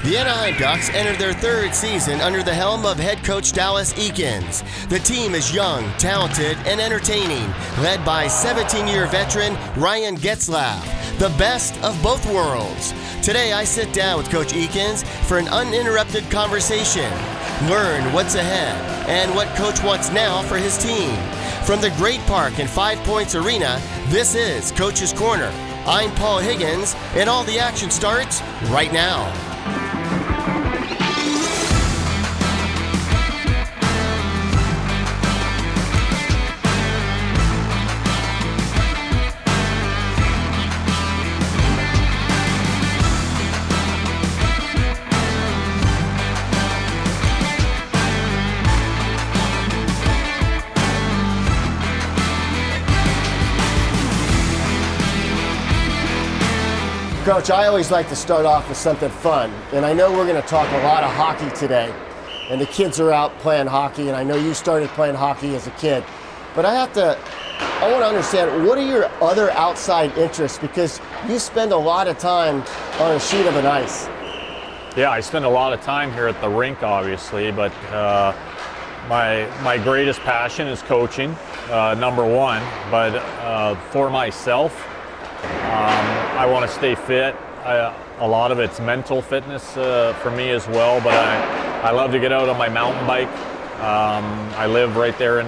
The Anaheim Ducks entered their third season under the helm of head coach Dallas Eakins. The team is young, talented, and entertaining, led by 17-year veteran Ryan Getzlaff, the best of both worlds. Today I sit down with Coach Eakins for an uninterrupted conversation. Learn what's ahead and what Coach wants now for his team. From the Great Park and Five Points Arena, this is Coach's Corner. I'm Paul Higgins, and all the action starts right now. Coach, I always like to start off with something fun, and I know we're going to talk a lot of hockey today, and the kids are out playing hockey, and I know you started playing hockey as a kid, but I want to understand, what are your other outside interests, because you spend a lot of time on a sheet of an ice. Yeah, I spend a lot of time here at the rink, obviously, but my greatest passion is coaching, number one, but for myself, I want to stay fit. A lot of it's mental fitness for me as well, but I love to get out on my mountain bike. I live right there in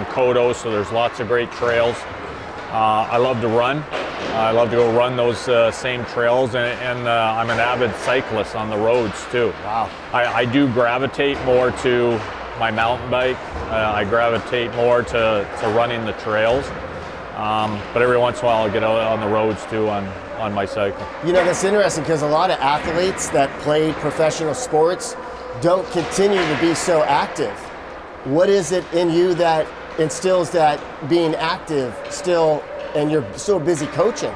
Codo, so there's lots of great trails. I love to run. I love to go run those same trails, and I'm an avid cyclist on the roads too. Wow. I do gravitate more to my mountain bike. I gravitate more to running the trails. But every once in a while I'll get out on the roads too on my cycle. You know, that's interesting because a lot of athletes that play professional sports don't continue to be so active. What is it in you that instills that being active still, and you're so busy coaching?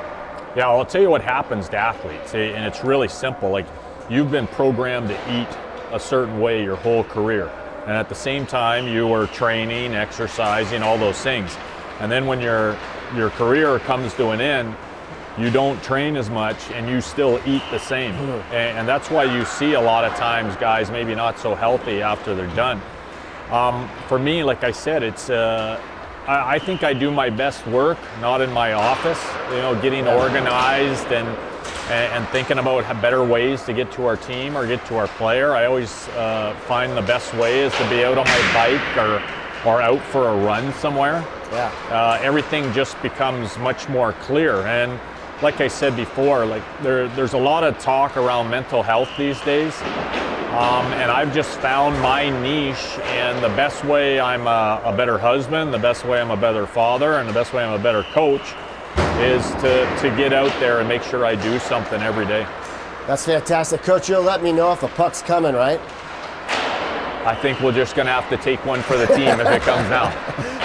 Yeah, I'll tell you what happens to athletes, and it's really simple. Like, you've been programmed to eat a certain way your whole career, and at the same time you are training, exercising, all those things. And then when your career comes to an end, you don't train as much and you still eat the same. And that's why you see a lot of times guys maybe not so healthy after they're done. For me, like I said, it's I think I do my best work not in my office, getting organized and thinking about better ways to get to our team or get to our player. I always find the best way is to be out on my bike or out for a run somewhere. Yeah. Everything just becomes much more clear. And like I said before, like there's a lot of talk around mental health these days. And I've just found my niche, and the best way I'm a better husband, the best way I'm a better father, and the best way I'm a better coach is to get out there and make sure I do something every day. That's fantastic. Coach, you'll let me know if a puck's coming, right? I think we're just going to have to take one for the team if it comes now.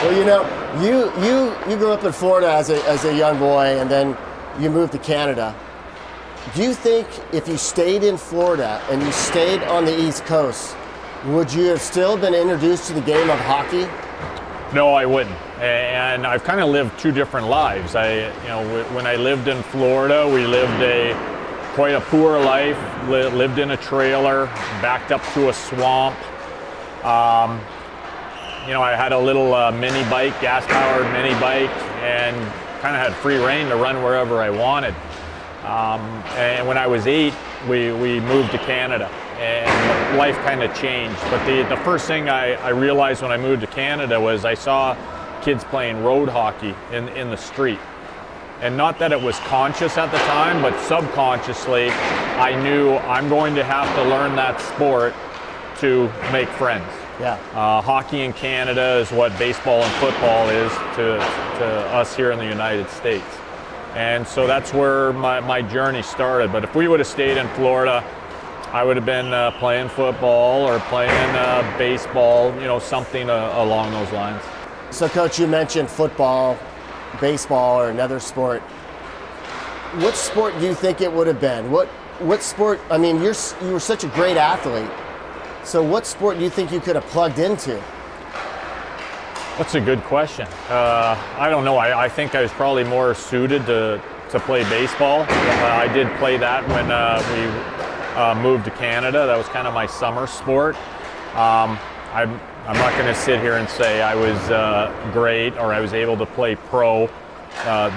Well, you grew up in Florida as a young boy, and then you moved to Canada. Do you think if you stayed in Florida and you stayed on the East Coast, would you have still been introduced to the game of hockey? No, I wouldn't. And I've kind of lived two different lives. When I lived in Florida, we lived quite a poor life. Lived in a trailer, backed up to a swamp. I had a little mini bike, gas-powered mini bike, and kind of had free reign to run wherever I wanted. And when I was 8, we moved to Canada, and life kind of changed. But the first thing I realized when I moved to Canada was I saw kids playing road hockey in the street. And not that it was conscious at the time, but subconsciously, I knew I'm going to have to learn that sport to make friends. Yeah. Hockey in Canada is what baseball and football is to us here in the United States. And so that's where my journey started. But if we would have stayed in Florida, I would have been playing football or playing baseball, something along those lines. So, Coach, you mentioned football, baseball, or another sport. What sport do you think it would have been? What sport? I mean, you were such a great athlete. So what sport do you think you could have plugged into? That's a good question. I don't know. I think I was probably more suited to play baseball. I did play that when moved to Canada. That was kind of my summer sport. I'm not going to sit here and say I was great or I was able to play pro.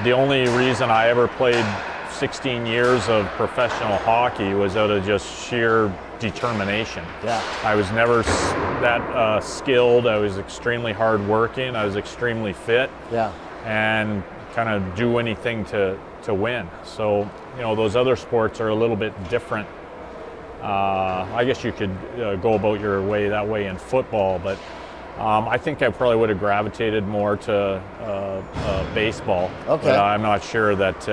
The only reason I ever played 16 years of professional hockey was out of just sheer determination. Yeah. I was never that skilled. I was extremely hardworking. I was extremely fit. Yeah. And kind of do anything to win. So, you know, those other sports are a little bit different. I guess you could go about your way that way in football, but I think I probably would have gravitated more to baseball. Okay. But I'm not sure that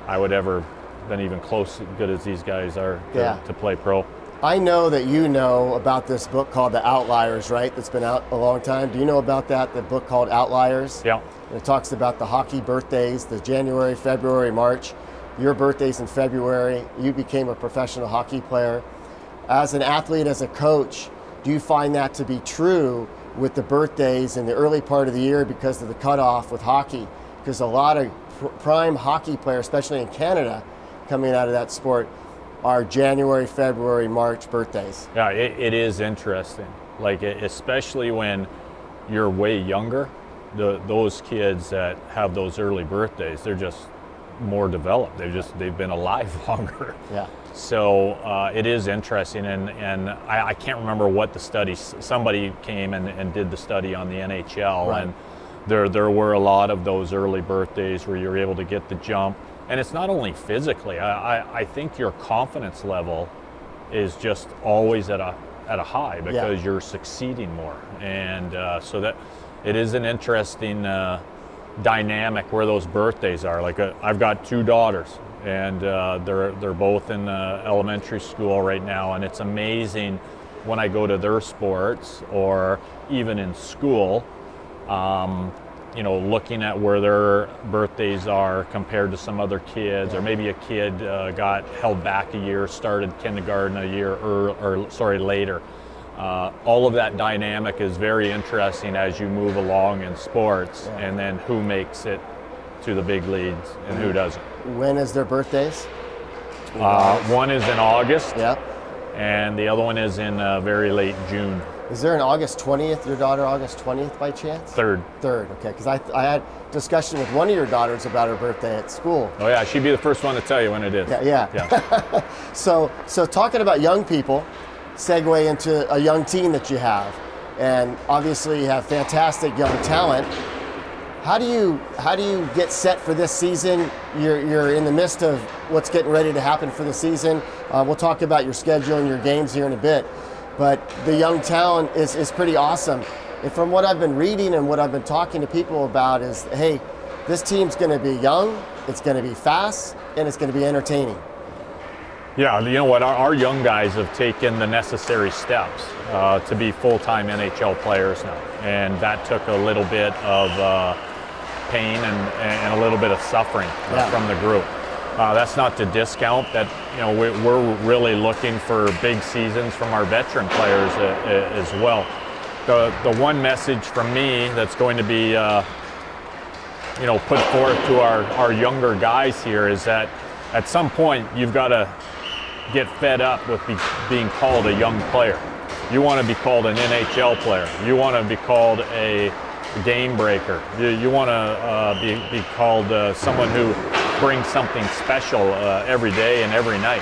I would ever been even close as good as these guys are to play pro. I know that you know about this book called The Outliers, right? That's been out a long time. Do you know about that, the book called Outliers? Yeah. And it talks about the hockey birthdays, the January, February, March. Your birthday's in February. You became a professional hockey player. As an athlete, as a coach, do you find that to be true with the birthdays in the early part of the year because of the cutoff with hockey? Because a lot of prime hockey players, especially in Canada, coming out of that sport, are January, February, March birthdays. Yeah, it is interesting. Like, especially when you're way younger, those kids that have those early birthdays, they're just more developed. They've been alive longer. Yeah. So it is interesting, and I can't remember what the study. Somebody came and did the study on the NHL, right. And there were a lot of those early birthdays where you're able to get the jump. And it's not only physically. I think your confidence level is just always at a high because you're succeeding more, and so that it is an interesting dynamic where those birthdays are. Like I've got two daughters, and they're both in elementary school right now, and it's amazing when I go to their sports or even in school. You know, looking at where their birthdays are compared to some other kids, or maybe a kid got held back a year, started kindergarten a year later. All of that dynamic is very interesting as you move along in sports, and then who makes it to the big leagues and who doesn't. When is their birthdays? One is in August, Yep. and the other one is in very late June. Is there an August 20th, your daughter August 20th by chance? Third, okay, because I had discussion with one of your daughters about her birthday at school. Oh yeah, she'd be the first one to tell you when it is. Yeah. So talking about young people, segue into a young team that you have, and obviously you have fantastic young talent. How do you get set for this season? You're in the midst of what's getting ready to happen for the season. We'll talk about your schedule and your games here in a bit. But the young talent is pretty awesome. And from what I've been reading and what I've been talking to people about is, hey, this team's going to be young, it's going to be fast, and it's going to be entertaining. Yeah, you know what? Our young guys have taken the necessary steps to be full-time NHL players now. And that took a little bit of pain and a little bit of suffering from the group. That's not to discount that, you know, we're really looking for big seasons from our veteran players as well. The one message from me that's going to be, you know, put forth to our younger guys here is that at some point you've got to get fed up with being called a young player. You want to be called an NHL player. You want to be called a game breaker. You want to be called someone who brings something special every day and every night.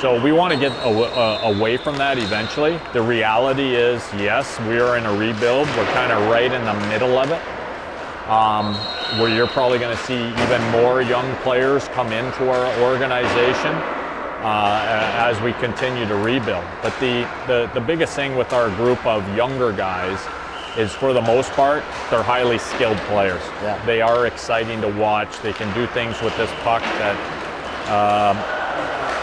So we want to get away from that eventually. The reality is, yes, we are in a rebuild. We're kind of right in the middle of it, where you're probably going to see even more young players come into our organization as we continue to rebuild. But the biggest thing with our group of younger guys is, for the most part, they're highly skilled players. Yeah. They are exciting to watch. They can do things with this puck that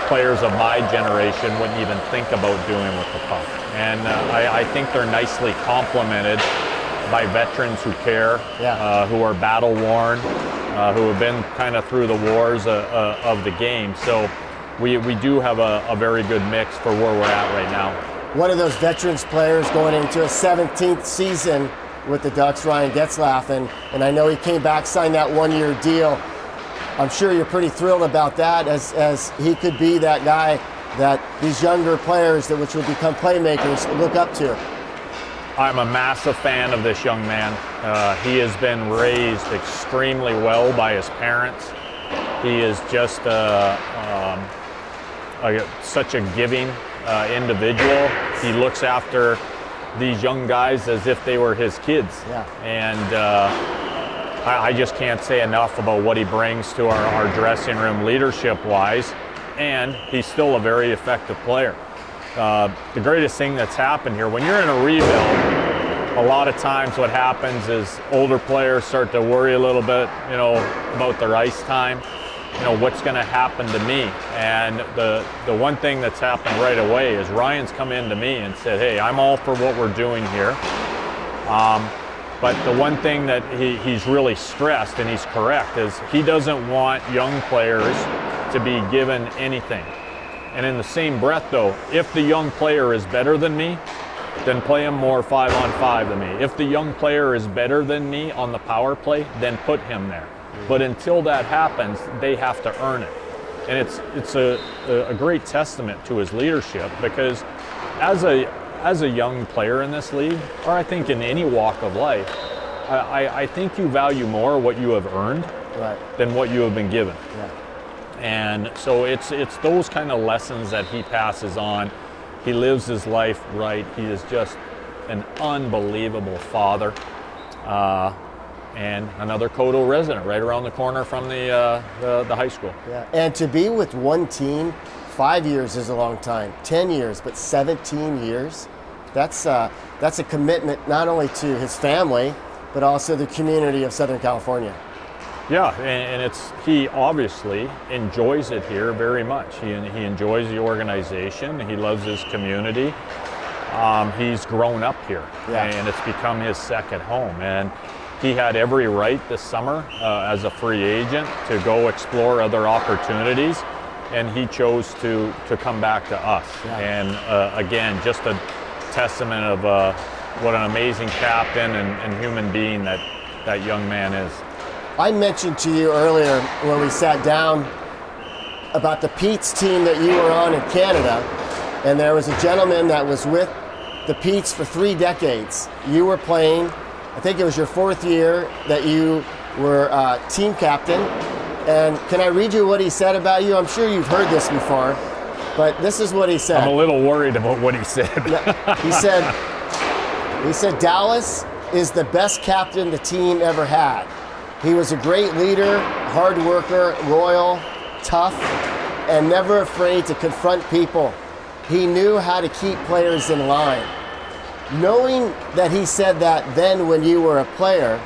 players of my generation wouldn't even think about doing with the puck. And I think they're nicely complemented by veterans who care, who are battle worn, who have been kind of through the wars of the game. So we do have a very good mix for where we're at right now. One of those veterans players going into a 17th season with the Ducks, Ryan Getzlaf, and I know he came back, signed that one-year deal. I'm sure you're pretty thrilled about that, as he could be that guy that these younger players that which will become playmakers look up to? I'm a massive fan of this young man. He has been raised extremely well by his parents. He is just such a giving individual. He looks after these young guys as if they were his kids. Yeah. And I just can't say enough about what he brings to our dressing room leadership-wise. And he's still a very effective player. The greatest thing that's happened here, when you're in a rebuild, a lot of times what happens is older players start to worry a little bit, about their ice time. What's going to happen to me? And the one thing that's happened right away is Ryan's come in to me and said, hey, I'm all for what we're doing here. But the one thing that he's really stressed, and he's correct, is he doesn't want young players to be given anything. And in the same breath, though, if the young player is better than me, then play him more 5-on-5 than me. If the young player is better than me on the power play, then put him there. But until that happens, they have to earn it. And it's a great testament to his leadership, because as a young player in this league, or I think in any walk of life, I think you value more what you have earned than what you have been given. Yeah. And so it's those kind of lessons that he passes on. He lives his life right. He is just an unbelievable father. And another Coteau resident right around the corner from the high school. Yeah. And to be with one team, 5 years is a long time, 10 years, but 17 years, that's a commitment not only to his family, but also the community of Southern California. Yeah, and he obviously enjoys it here very much. He enjoys the organization. He loves his community. He's grown up here, and it's become his second home. And he had every right this summer as a free agent to go explore other opportunities, and he chose to come back to us. Yeah. And again, just a testament of what an amazing captain and human being that young man is. I mentioned to you earlier when we sat down about the Pete's team that you were on in Canada, and there was a gentleman that was with the Pete's for 3 decades. You were playing, I think it was your 4th year that you were team captain, and can I read you what he said about you? I'm sure you've heard this before, but this is what he said. I'm a little worried about what he said. He said, Dallas is the best captain the team ever had. He was a great leader, hard worker, loyal, tough, and never afraid to confront people. He knew how to keep players in line. Knowing that he said that then when you were a player,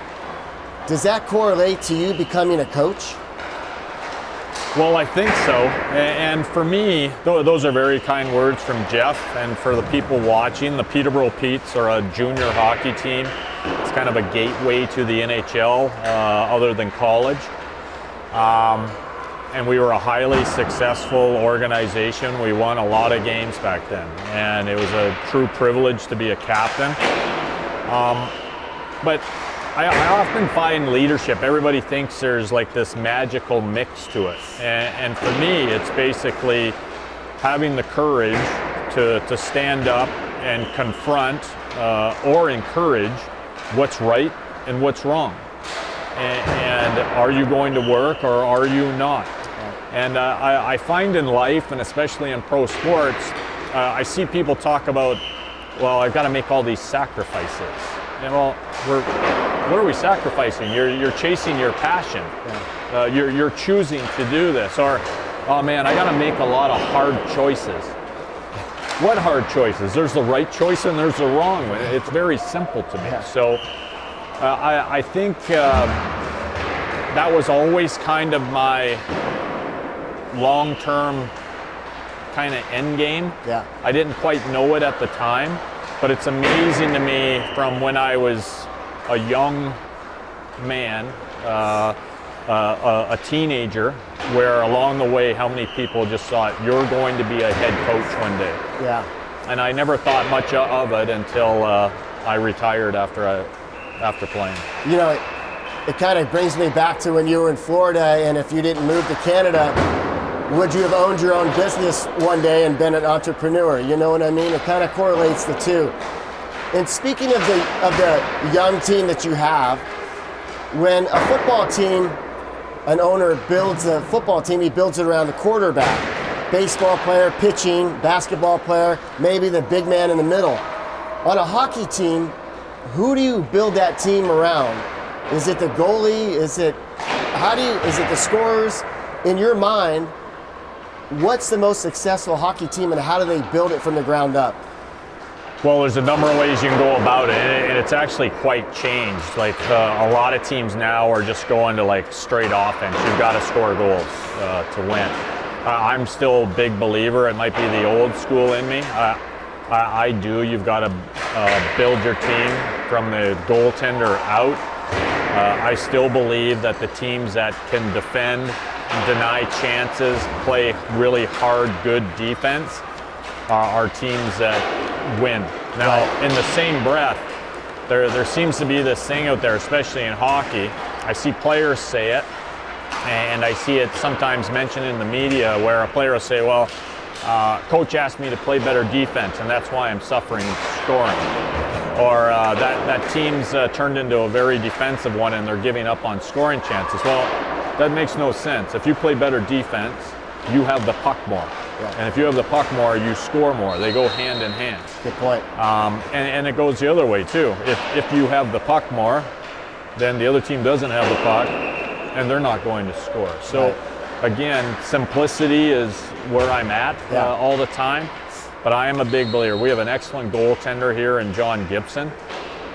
does that correlate to you becoming a coach? Well, I think so. And for me, those are very kind words from Jeff. And for the people watching, the Peterborough Petes are a junior hockey team. It's kind of a gateway to the NHL other than college. And we were a highly successful organization. We won a lot of games back then. And it was a true privilege to be a captain. But I often find leadership, everybody thinks there's like this magical mix to it. And for me, it's basically having the courage to stand up and confront or encourage what's right and what's wrong. And are you going to work or are you not? And I find in life, and especially in pro sports, I see people talk about, well, I've got to make all these sacrifices. And well, what are we sacrificing? You're chasing your passion. Yeah. You're choosing to do this. Or, oh man, I got to make a lot of hard choices. What hard choices? There's the right choice and there's the wrong one. It's very simple to me. Yeah. So I think that was always kind of my long-term kind of end game. Yeah. I didn't quite know it at the time, but it's amazing to me from when I was a young man, a teenager, where along the way, how many people just thought, you're going to be a head coach one day. Yeah. And I never thought much of it until I retired after playing. You know, it kind of brings me back to when you were in Florida, and if you didn't move to Canada, would you have owned your own business one day and been an entrepreneur? You know what I mean? It kind of correlates the two. And speaking of the young team that you have, when a football team, an owner builds a football team, he builds it around the quarterback, baseball player, pitching, basketball player, maybe the big man in the middle. On a hockey team, who do you build that team around? Is it the goalie? Is it the scorers? In your mind, what's the most successful hockey team and how do they build it from the ground up? Well, there's a number of ways you can go about it, and it's actually quite changed. Like a lot of teams now are just going to like straight offense. You've got to score goals to win. I'm still a big believer. It might be the old school in me. I do. You've got to build your team from the goaltender out. I still believe that the teams that can defend, deny chances, play really hard, good defense are teams that win. Now, in the same breath, there seems to be this thing out there, especially in hockey. I see players say it, and I see it sometimes mentioned in the media where a player will say, well, coach asked me to play better defense, and that's why I'm suffering scoring. Or that team's turned into a very defensive one, and they're giving up on scoring chances. Well, that makes no sense. If you play better defense, you have the puck more. Yeah. And if you have the puck more, you score more. They go hand in hand. Good point. And it goes the other way too. If you have the puck more, then the other team doesn't have the puck, and they're not going to score. So again, simplicity is where I'm at all the time. But I am a big believer. We have an excellent goaltender here in John Gibson.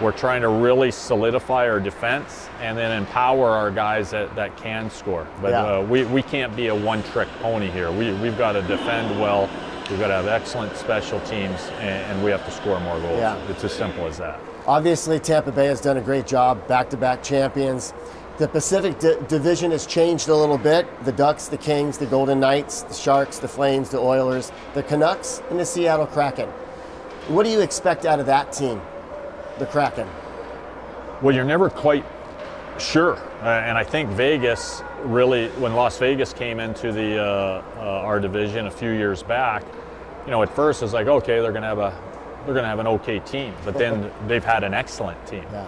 We're trying to really solidify our defense and then empower our guys that can score. But we can't be a one-trick pony here. We've got to defend well. We've got to have excellent special teams, and we have to score more goals. Yeah. It's as simple as that. Obviously, Tampa Bay has done a great job, back-to-back champions. The Pacific Division has changed a little bit. The Ducks, the Kings, the Golden Knights, the Sharks, the Flames, the Oilers, the Canucks, and the Seattle Kraken. What do you expect out of that team, the Kraken? Well, you're never quite sure. And I think Vegas really, when Las Vegas came into the our division a few years back, you know, at first it's like, okay, they're going to have an okay team, but then they've had an excellent team. Yeah.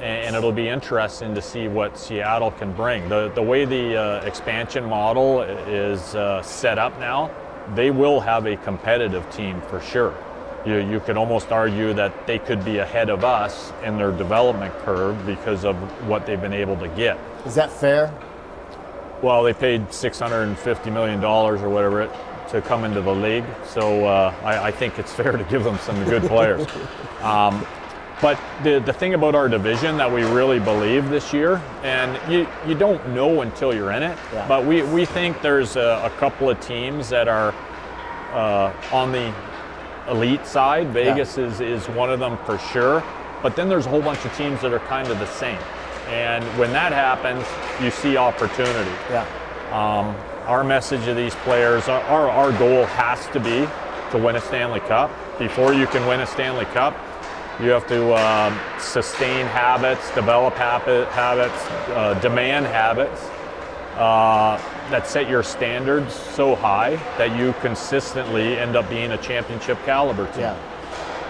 And it'll be interesting to see what Seattle can bring. The way the expansion model is set up now, they will have a competitive team for sure. You could almost argue that they could be ahead of us in their development curve because of what they've been able to get. Is that fair? Well, they paid $650 million or whatever to come into the league, so I think it's fair to give them some good players. But the thing about our division that we really believe this year, and you don't know until you're in it, but we think there's a couple of teams that are on the elite side. Vegas is one of them for sure, but then there's a whole bunch of teams that are kind of the same. And when that happens, you see opportunity. Yeah. Our message to these players, our goal has to be to win a Stanley Cup. Before you can win a Stanley Cup, you have to sustain habits, develop habits, demand habits that set your standards so high that you consistently end up being a championship caliber team. Yeah.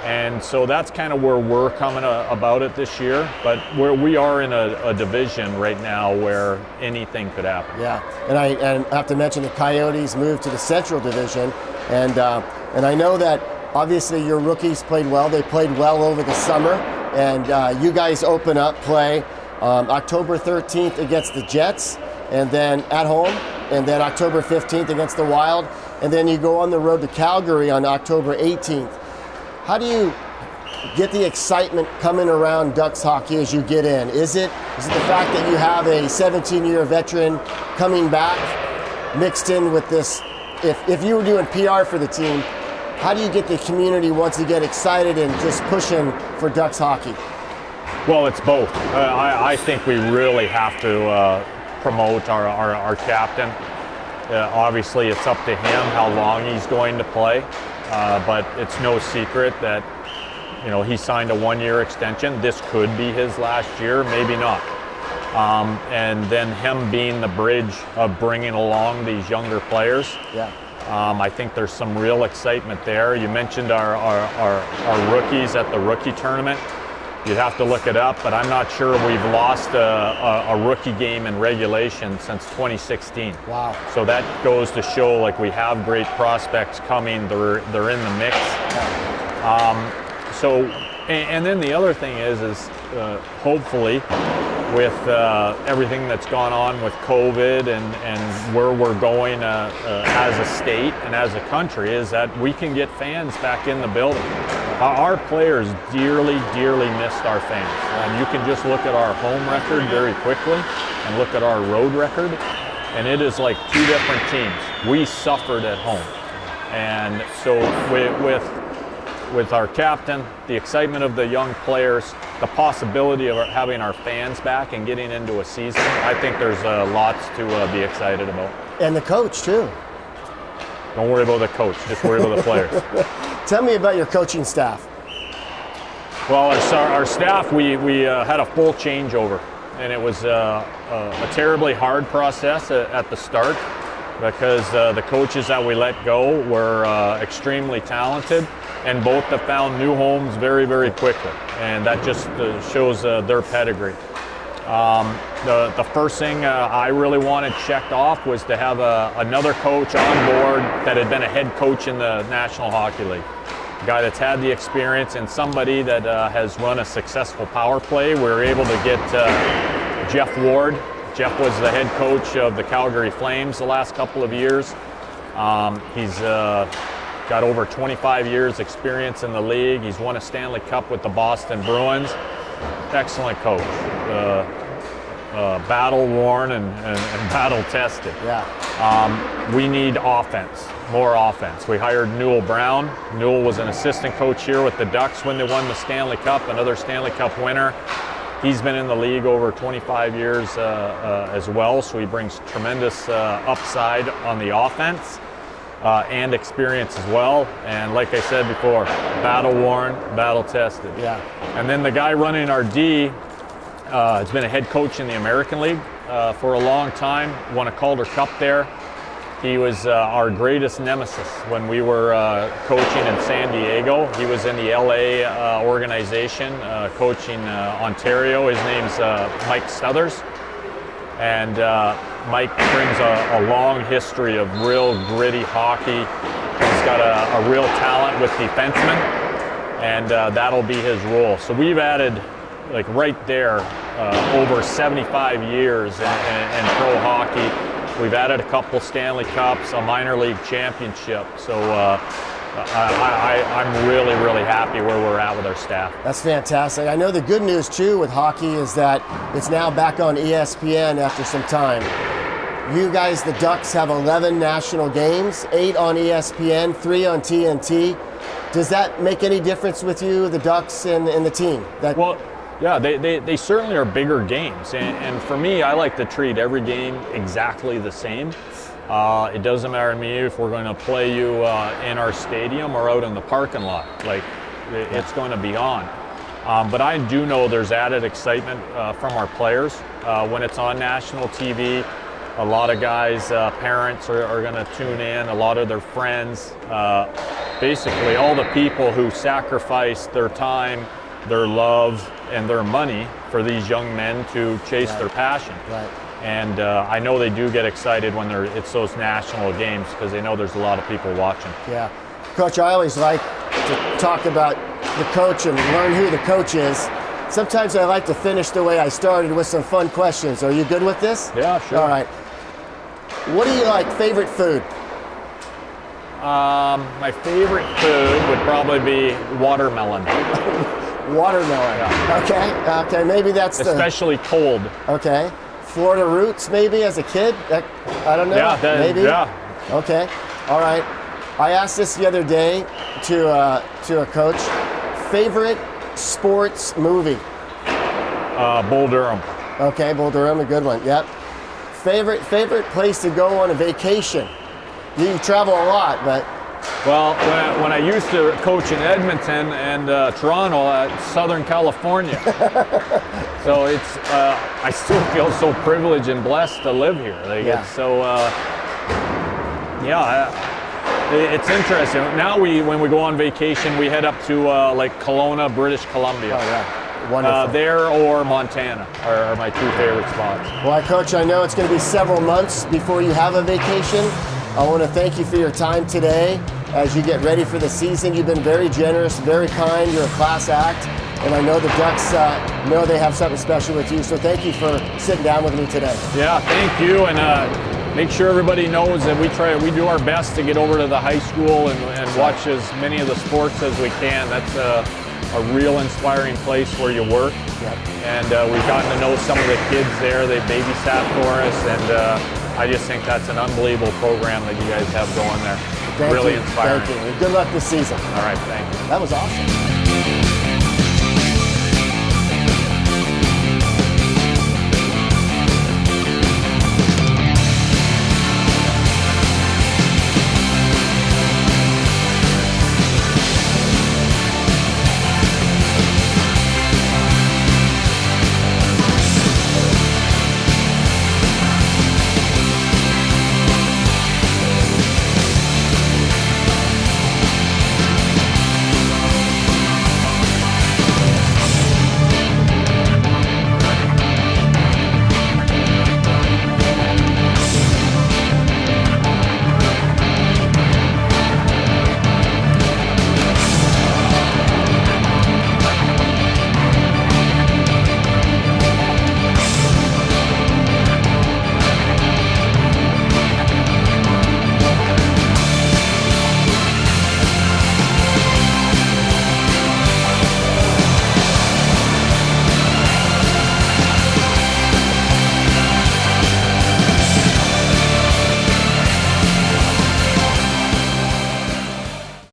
And so that's kind of where we're coming about it this year. But we are in a division right now where anything could happen. Yeah, and I have to mention the Coyotes moved to the Central Division, and I know that obviously your rookies played well. They played well over the summer, and you guys open up play October 13th against the Jets, and then at home, and then October 15th against the Wild, and then you go on the road to Calgary on October 18th. How do you get the excitement coming around Ducks hockey as you get in? Is it the fact that you have a 17-year veteran coming back mixed in with this? If you were doing PR for the team, how do you get the community once again excited and just pushing for Ducks hockey? Well, it's both. I think we really have to promote our captain. Obviously, it's up to him how long he's going to play. But it's no secret that, you know, he signed a one-year extension. This could be his last year, maybe not. and then him being the bridge of bringing along these younger players. Yeah. I think there's some real excitement there. You mentioned our rookies at the rookie tournament. You'd have to look it up, but I'm not sure we've lost a rookie game in regulation since 2016. Wow. So that goes to show, like, we have great prospects coming. They're in the mix. And then the other thing is hopefully with everything that's gone on with COVID and where we're going as a state and as a country, is that we can get fans back in the building. Our players dearly, dearly missed our fans. And you can just look at our home record very quickly and look at our road record, and it is like two different teams. We suffered at home. And so with our captain, the excitement of the young players, the possibility of having our fans back and getting into a season, I think there's lots to be excited about. And the coach, too. Don't worry about the coach, just worry about the players. Tell me about your coaching staff. Well, our staff, we had a full changeover, and it was a terribly hard process at the start, because the coaches that we let go were extremely talented, and both have found new homes very, very quickly, and that just shows their pedigree. The first thing I really wanted checked off was to have another coach on board that had been a head coach in the National Hockey League. A guy that's had the experience, and somebody that has run a successful power play. We were able to get Jeff Ward. Jeff was the head coach of the Calgary Flames the last couple of years. He's got over 25 years experience in the league. He's won a Stanley Cup with the Boston Bruins. Excellent coach. Battle worn and battle tested. Yeah. We need offense, more offense. We hired Newell Brown. Newell was an assistant coach here with the Ducks when they won the Stanley Cup, another Stanley Cup winner. He's been in the league over 25 years as well, so he brings tremendous upside on the offense and experience as well. And like I said before, battle worn, battle tested. Yeah. And then the guy running our D has been a head coach in the American League for a long time, won a Calder Cup there. He was our greatest nemesis when we were coaching in San Diego. He was in the LA organization coaching Ontario. His name's Mike Stothers. And Mike brings a long history of real gritty hockey. He's got a real talent with defensemen, and that'll be his role. So we've added, like right there, over 75 years in pro hockey. We've added a couple Stanley Cups, a minor league championship. So I'm really, really happy where we're at with our staff. That's fantastic. I know the good news, too, with hockey is that it's now back on ESPN after some time. You guys, the Ducks, have 11 national games, 8 on ESPN, 3 on TNT. Does that make any difference with you, the Ducks and the team? Well, yeah, they certainly are bigger games. And for me, I like to treat every game exactly the same. It doesn't matter to me if we're going to play you in our stadium or out in the parking lot. Like, it's going to be on. But I do know there's added excitement from our players when it's on national TV. A lot of guys, parents are going to tune in, a lot of their friends. Basically, all the people who sacrifice their time, their love, and their money for these young men to chase their passion. Right. And I know they do get excited when it's those national games, because they know there's a lot of people watching. Yeah. Coach, I always like to talk about the coach and learn who the coach is. Sometimes I like to finish the way I started with some fun questions. Are you good with this? Yeah, sure. All right. What do you like? Favorite food? My favorite food would probably be watermelon. Watermelon. Yeah. Okay, maybe that's especially cold. Okay. Florida roots, maybe, as a kid? I don't know. Yeah, maybe? Yeah. Okay, all right. I asked this the other day to a coach. Favorite sports movie? Bull Durham. Okay, Bull Durham, a good one, yep. Favorite place to go on a vacation? You travel a lot, but Well, when I used to coach in Edmonton and Toronto, Southern California. So it's, I still feel so privileged and blessed to live here. Like, it's so, it's interesting. Now when we go on vacation, we head up to like Kelowna, British Columbia. Oh, yeah. Wonderful. There or Montana are my two favorite spots. Well, Coach, I know it's going to be several months before you have a vacation. I want to thank you for your time today as you get ready for the season. You've been very generous, very kind. You're a class act. And I know the Ducks know they have something special with you. So thank you for sitting down with me today. Yeah, thank you. And make sure everybody knows that we do our best to get over to the high school and watch as many of the sports as we can. That's a real inspiring place where you work. Yep. And we've gotten to know some of the kids there. They babysat for us. And I just think that's an unbelievable program that you guys have going there. Thank really you. inspiring. Thank you. And good luck this season. All right, thank you. That was awesome.